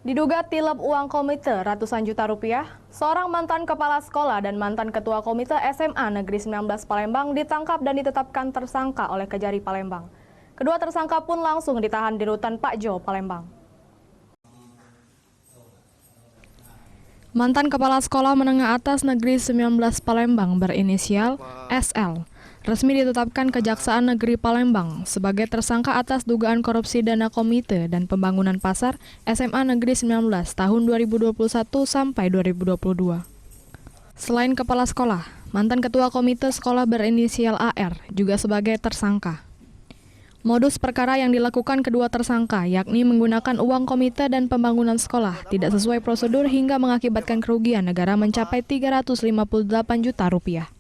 Diduga tilep uang komite ratusan juta rupiah, seorang mantan kepala sekolah dan mantan ketua komite SMA Negeri 19 Palembang ditangkap dan ditetapkan tersangka oleh Kejari Palembang. Kedua tersangka pun langsung ditahan di Rutan Pak Jo, Palembang. Mantan kepala sekolah menengah atas Negeri 19 Palembang berinisial SL resmi ditetapkan Kejaksaan Negeri Palembang sebagai tersangka atas dugaan korupsi dana komite dan pembangunan pasar SMA Negeri 19 tahun 2021 sampai 2022. Selain kepala sekolah, mantan ketua komite sekolah berinisial AR juga sebagai tersangka. Modus perkara yang dilakukan kedua tersangka yakni menggunakan uang komite dan pembangunan sekolah tidak sesuai prosedur hingga mengakibatkan kerugian negara mencapai 358 juta rupiah.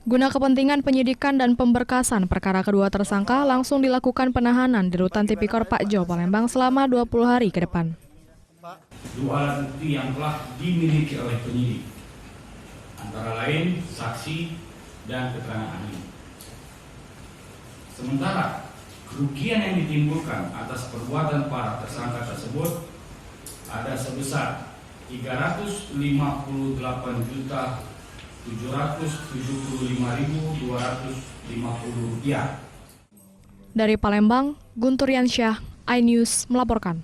Guna kepentingan penyidikan dan pemberkasan perkara kedua tersangka langsung dilakukan penahanan di Rutan Tipikor Pak Jo, Palembang selama 20 hari ke depan. Dua alat bukti yang telah dimiliki oleh penyidik, antara lain saksi dan keterangan ahli. Sementara kerugian yang ditimbulkan atas perbuatan para tersangka tersebut ada sebesar 358.775.250 rupiah. Dari Palembang, Guntur Yansyah, iNews melaporkan.